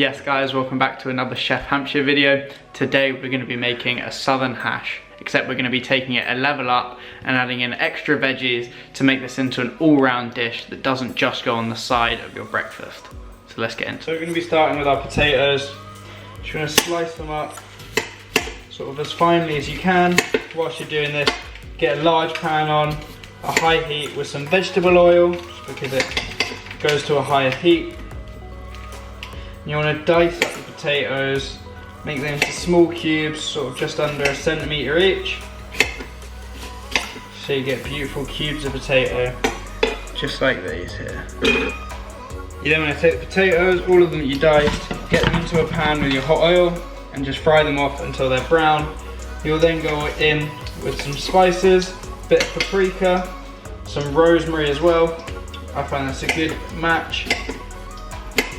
Yes guys, welcome back to another Chef Hampshire video. Today we're going to be making a southern hash, except we're going to be taking it a level up and adding in extra veggies to make this into an all-round dish that doesn't just go on the side of your breakfast. So let's get into it. So we're going to be starting with our potatoes. Just going to slice them up sort of as finely as you can. Whilst you're doing this, get a large pan on a high heat with some vegetable oil, just because it goes to a higher heat. You want to dice up the potatoes, make them into small cubes, sort of just under a centimetre each. So you get beautiful cubes of potato, just like these here. You then want to take the potatoes, all of them that you diced, get them into a pan with your hot oil and just fry them off until they're brown. You'll then go in with some spices, a bit of paprika, some rosemary as well. I find that's a good match.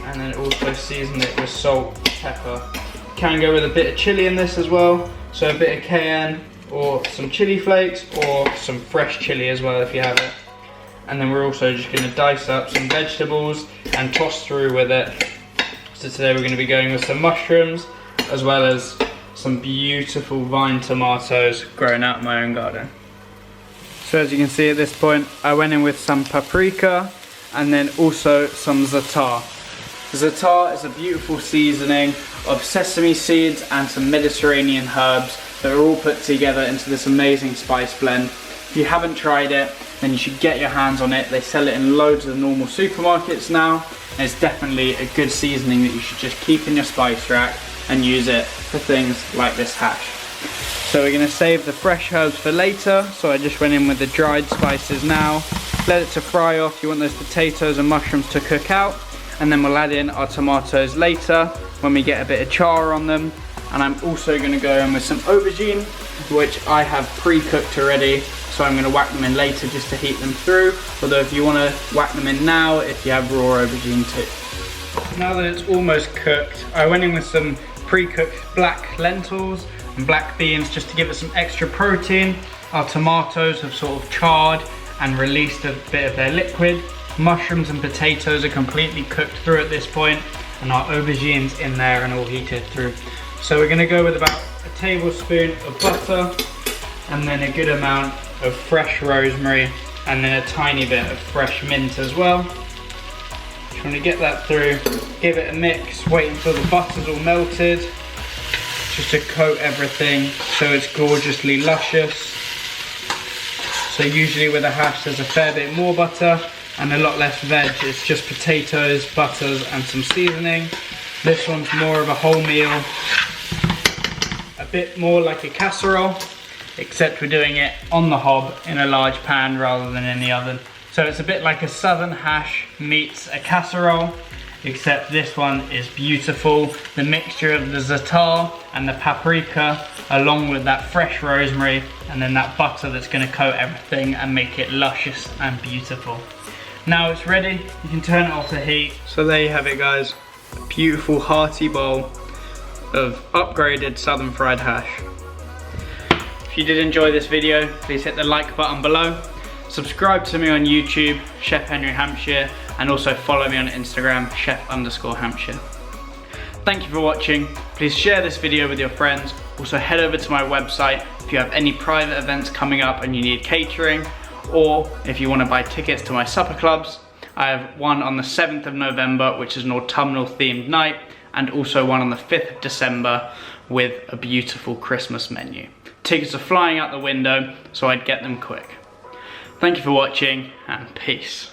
And then also season it with salt, pepper. You can go with a bit of chili in this as well, so a bit of cayenne or some chili flakes or some fresh chili as well if you have it. And then we're also just going to dice up some vegetables and toss through with it. So today we're going to be going with some mushrooms as well as some beautiful vine tomatoes grown out in my own garden. So as you can see at this point, I went in with some paprika and then also some za'atar. Za'atar is a beautiful seasoning of sesame seeds and some Mediterranean herbs that are all put together into this amazing spice blend. If you haven't tried it, then you should get your hands on it. They sell it in loads of the normal supermarkets now, and it's definitely a good seasoning that you should just keep in your spice rack and use it for things like this hash. So we're going to save the fresh herbs for later, so I just went in with the dried spices now. Let it to fry off. You want those potatoes and mushrooms to cook out. And then we'll add in our tomatoes later when we get a bit of char on them. And I'm also going to go in with some aubergine, which I have pre-cooked already, so I'm going to whack them in later just to heat them through. Although if you want to whack them in now, if you have raw aubergine too. Now that it's almost cooked, I went in with some pre-cooked black lentils and black beans just to give it some extra protein. Our tomatoes have sort of charred and released a bit of their liquid. Mushrooms and potatoes are completely cooked through at this point, and our aubergines in there and all heated through. So we're going to go with about a tablespoon of butter and then a good amount of fresh rosemary and then a tiny bit of fresh mint as well. Just want to get that through, give it a mix, wait until the butter's all melted, just to coat everything so it's gorgeously luscious. So usually with a hash there's a fair bit more butter and a lot less veg. It's just potatoes, butters and some seasoning. This one's more of a wholemeal, a bit more like a casserole, except we're doing it on the hob in a large pan rather than in the oven. So it's a bit like a southern hash meets a casserole, except this one is beautiful. The mixture of the za'atar and the paprika along with that fresh rosemary and then that butter that's going to coat everything and make it luscious and beautiful. Now it's ready, you can turn it off the heat. So there you have it guys, a beautiful hearty bowl of upgraded southern fried hash. If you did enjoy this video, please hit the like button below. Subscribe to me on YouTube, Chef Henry Hampshire, and also follow me on Instagram, chef_Hampshire. Thank you for watching. Please share this video with your friends. Also head over to my website if you have any private events coming up and you need catering, or if you want to buy tickets to my supper clubs. I have one on the 7th of November, which is an autumnal themed night, and also one on the 5th of December with a beautiful Christmas menu. Tickets are flying out the window, so I'd get them quick. Thank you for watching, and peace.